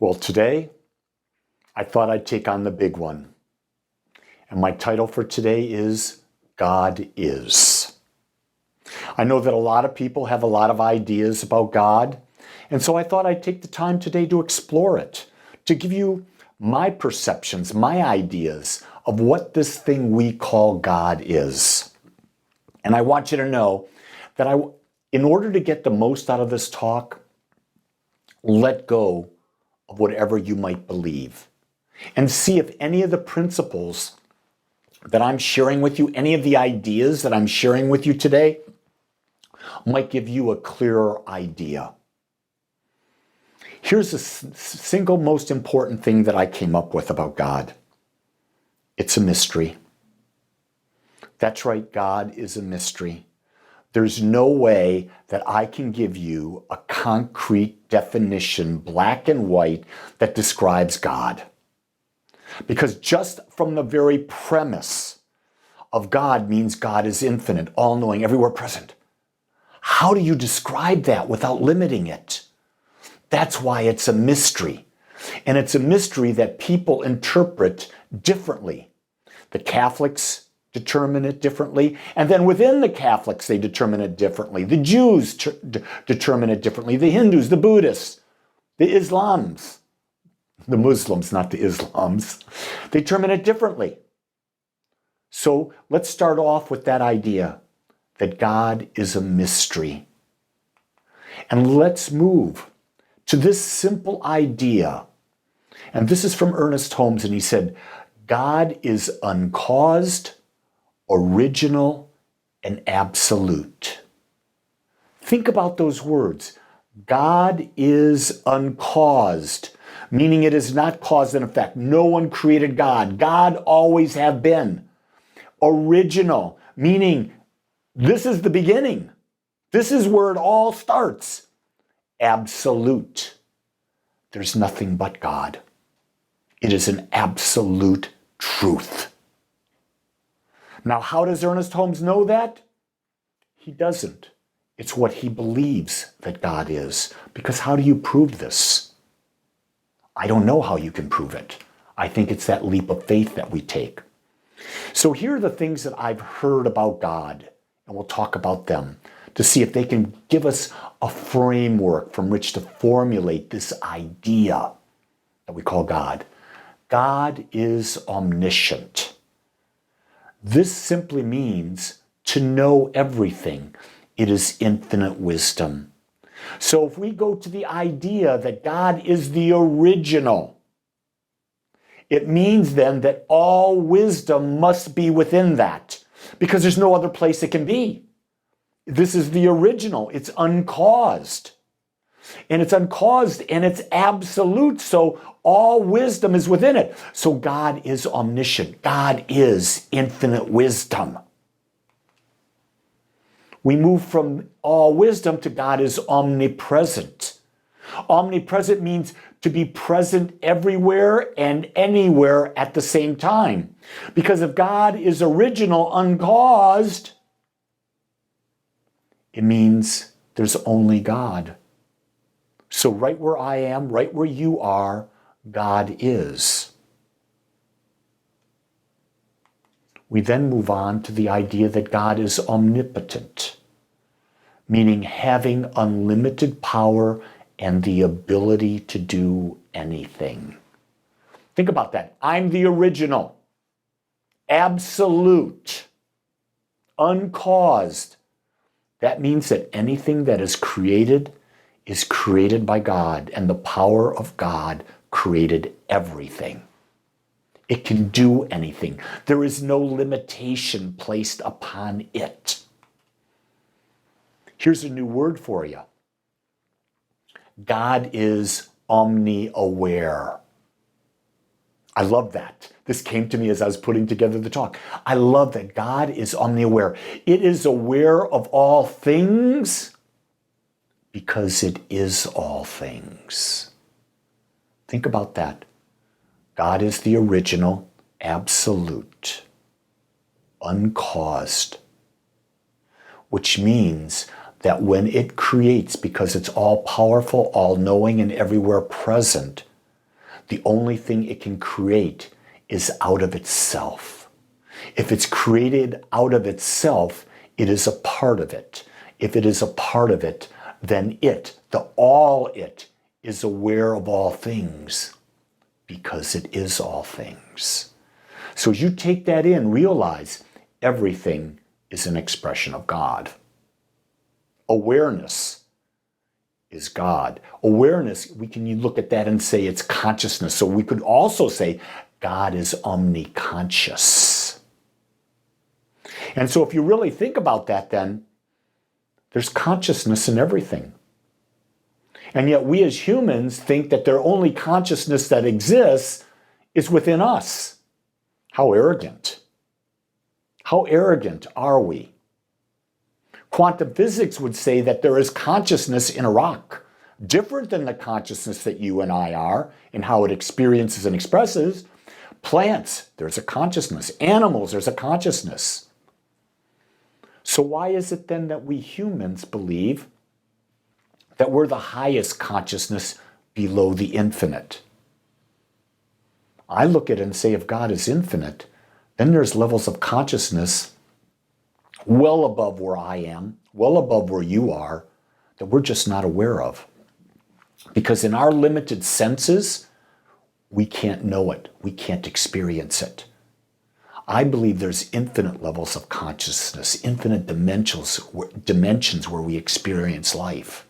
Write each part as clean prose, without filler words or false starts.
Well, today, I thought I'd take on the big one. And my title for today is God Is. I know that a lot of people have a lot of ideas about God, and so I thought I'd take the time today to explore it, to give you my perceptions, my ideas of what this thing we call God is. And I want you to know that in order to get the most out of this talk, let go of whatever you might believe and see if any of the principles that I'm sharing with you, any of the ideas that I'm sharing with you today, might give you a clearer idea. Here's the single most important thing that I came up with about God. It's a mystery. That's right, God is a mystery. There's no way that I can give you a concrete definition, black and white, that describes God. Because just from the very premise of God means God is infinite, all-knowing, everywhere present. How do you describe that without limiting it? That's why it's a mystery. And it's a mystery that people interpret differently. The Catholics determine it differently, and then within the Catholics they determine it differently. The Jews determine it differently. The Hindus, the Buddhists, the Islams, the Muslims, not the Islams, they determine it differently. So let's start off with that idea that God is a mystery. And let's move to this simple idea. And this is from Ernest Holmes, and he said, God is uncaused, original, and absolute. Think about those words. God is uncaused, meaning it is not cause and effect. No one created God. God always have been. Original, meaning this is the beginning. This is where it all starts. Absolute. There's nothing but God. It is an absolute truth. Now, how does Ernest Holmes know that? He doesn't. It's what he believes that God is. Because how do you prove this? I don't know how you can prove it. I think it's that leap of faith that we take. So here are the things that I've heard about God, and we'll talk about them to see if they can give us a framework from which to formulate this idea that we call God. God is omniscient. This simply means to know everything. It is infinite wisdom. So if we go to the idea that God is the original, it means then that all wisdom must be within that, because there's no other place it can be. This is the original. It's uncaused. And it's uncaused and it's absolute. So all wisdom is within it. So God is omniscient. God is infinite wisdom. We move from all wisdom to God is omnipresent. Omnipresent means to be present everywhere and anywhere at the same time. Because if God is original, uncaused, it means there's only God. So right where I am, right where you are, God is. We then move on to the idea that God is omnipotent, meaning having unlimited power and the ability to do anything. Think about that. I'm the original, absolute, uncaused. That means that anything that is created by God, and the power of God created everything. It can do anything. There is no limitation placed upon it. Here's a new word for you. God is omni-aware. I love that. This came to me as I was putting together the talk. I love that God is omni-aware. It is aware of all things because it is all things. Think about that. God is the original, absolute, uncaused, which means that when it creates, because it's all powerful, all knowing, and everywhere present, The only thing it can create is out of itself. If it's created out of itself, it is a part of it. If it is a part of it, then it, the all it, is aware of all things because it is all things. So as you take that in, realize everything is an expression of God. Awareness is God. Awareness, we can look at that and say it's consciousness. So we could also say God is omniconscious. And so if you really think about that, then there's consciousness in everything. And yet we as humans think that their only consciousness that exists is within us. How arrogant. How arrogant are we? Quantum physics would say that there is consciousness in a rock, different than the consciousness that you and I are and how it experiences and expresses. Plants, there's a consciousness. Animals, there's a consciousness. So why is it then that we humans believe that we're the highest consciousness below the infinite? I look at it and say, if God is infinite, then there's levels of consciousness well above where I am, well above where you are, that we're just not aware of. Because in our limited senses, we can't know it. We can't experience it. I believe there's infinite levels of consciousness, infinite dimensions where we experience life.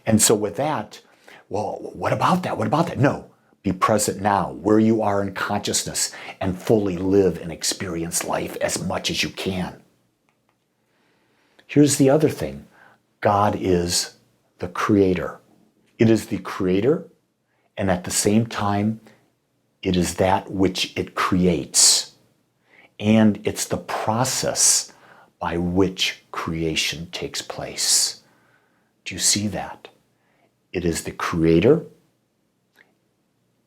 And so with that, well, what about that? What about that? No, be present now, where you are in consciousness, and fully live and experience life as much as you can. Here's the other thing. God is the creator. It is the creator, and at the same time, it is that which it creates. And it's the process by which creation takes place. Do you see that? It is the creator,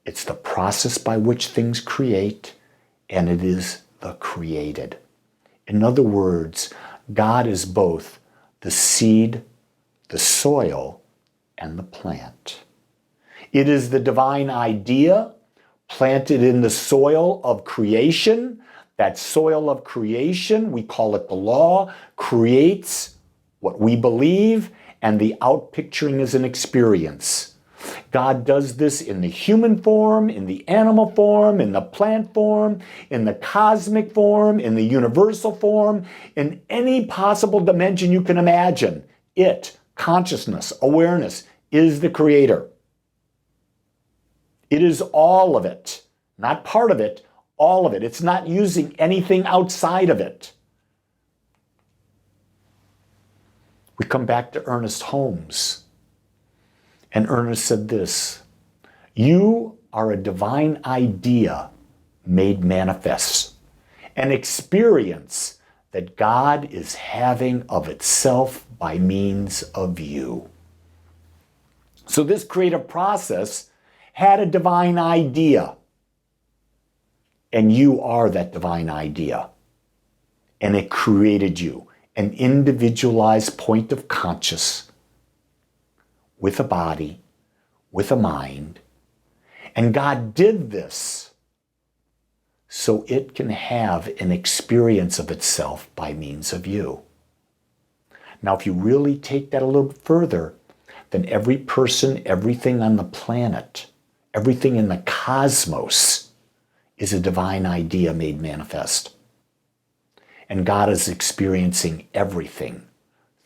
it's the process by which things create, and it is the created. In other words, God is both the seed, the soil, and the plant. It is the divine idea planted in the soil of creation. That soil of creation, we call it the law, creates what we believe, and the outpicturing is an experience. God does this in the human form, in the animal form, in the plant form, in the cosmic form, in the universal form, in any possible dimension you can imagine. It, consciousness, awareness, is the creator. It is all of it, not part of it, all of it. It's not using anything outside of it. We come back to Ernest Holmes. And Ernest said this, "You are a divine idea made manifest, an experience that God is having of itself by means of you." So this creative process had a divine idea, and you are that divine idea. And it created you, an individualized point of consciousness, with a body, with a mind. And God did this so it can have an experience of itself by means of you. Now, if you really take that a little bit further, then every person, everything on the planet, everything in the cosmos is a divine idea made manifest. And God is experiencing everything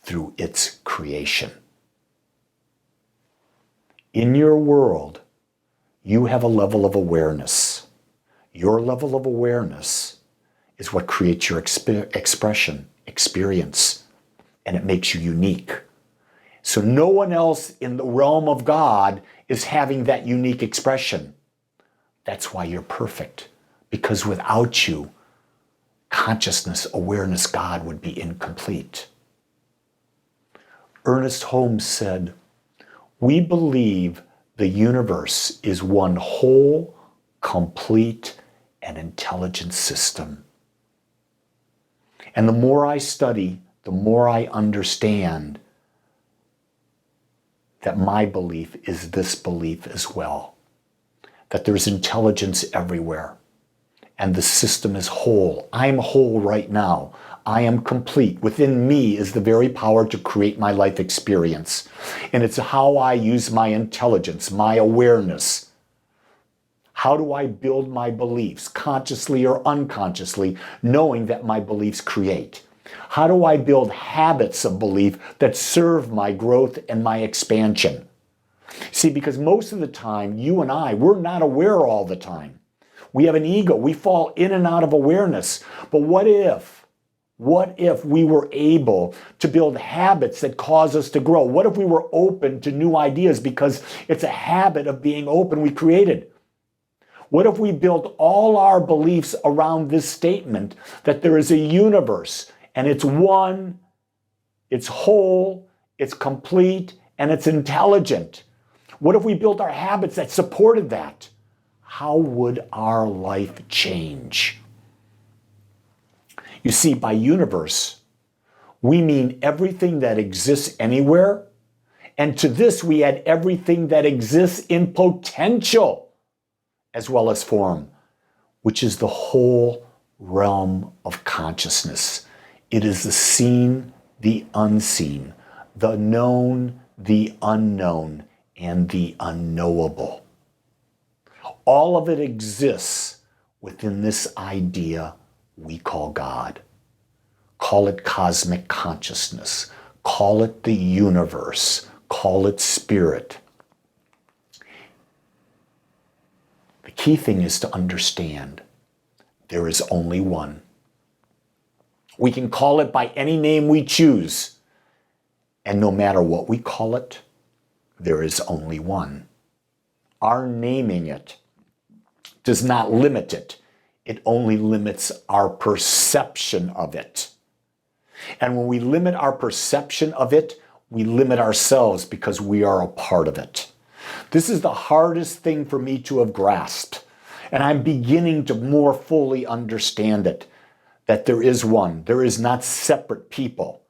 through its creation. In your world, you have a level of awareness. Your level of awareness is what creates your expression, experience, and it makes you unique. So no one else in the realm of God is having that unique expression. That's why you're perfect, because without you, consciousness, awareness, God would be incomplete. Ernest Holmes said, "We believe the universe is one whole, complete, and intelligent system. And the more I study, the more I understand that my belief is this belief as well, that there's intelligence everywhere, and the system is whole. I'm whole right now. I am complete. Within me is the very power to create my life experience. And it's how I use my intelligence, my awareness. How do I build my beliefs, consciously or unconsciously, knowing that my beliefs create? How do I build habits of belief that serve my growth and my expansion? See, because most of the time, you and I, we're not aware all the time. We have an ego. We fall in and out of awareness. But what if we were able to build habits that cause us to grow? What if we were open to new ideas because it's a habit of being open we created? What if we built all our beliefs around this statement that there is a universe and it's one, it's whole, it's complete, and it's intelligent? What if we built our habits that supported that? How would our life change? You see, by universe, we mean everything that exists anywhere, and to this we add everything that exists in potential as well as form, which is the whole realm of consciousness. It is the seen, the unseen, the known, the unknown, and the unknowable. All of it exists within this idea we call God. Call it cosmic consciousness. Call it the universe. Call it spirit. The key thing is to understand there is only one. We can call it by any name we choose. And no matter what we call it, there is only one. Our naming it does not limit it. It only limits our perception of it. And when we limit our perception of it, we limit ourselves because we are a part of it. This is the hardest thing for me to have grasped. And I'm beginning to more fully understand it, that there is one. There is not separate people.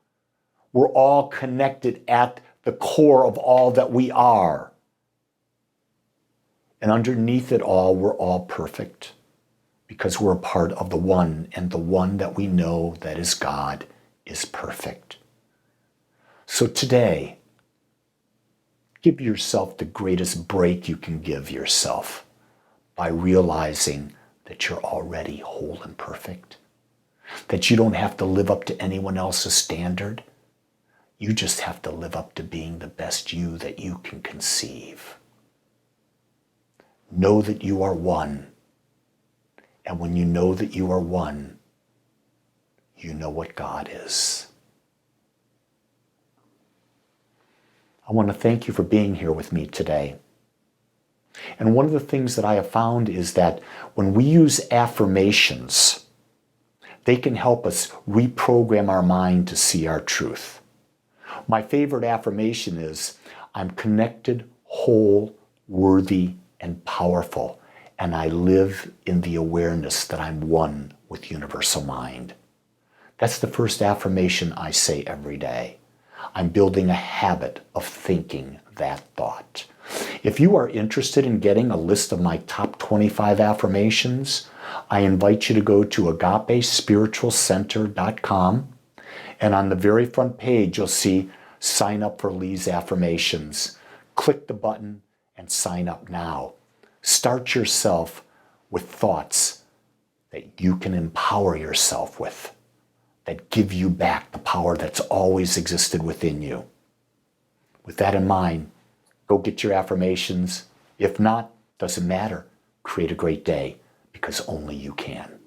We're all connected at the core of all that we are. And underneath it all, we're all perfect because we're a part of the one, and the one that we know that is God is perfect. So today, give yourself the greatest break you can give yourself by realizing that you're already whole and perfect, that you don't have to live up to anyone else's standard. You just have to live up to being the best you that you can conceive. Know that you are one. And when you know that you are one, you know what God is. I want to thank you for being here with me today. And one of the things that I have found is that when we use affirmations, they can help us reprogram our mind to see our truth. My favorite affirmation is, I'm connected, whole, worthy, and powerful, and I live in the awareness that I'm one with universal mind. That's the first affirmation I say every day. I'm building a habit of thinking that thought. If you are interested in getting a list of my top 25 affirmations, I invite you to go to agapespiritualcenter.com, and on the very front page, you'll see sign up for Lee's affirmations. Click the button and sign up now. Start yourself with thoughts that you can empower yourself with, that give you back the power that's always existed within you. With that in mind, go get your affirmations. If not, doesn't matter. Create a great day, because only you can.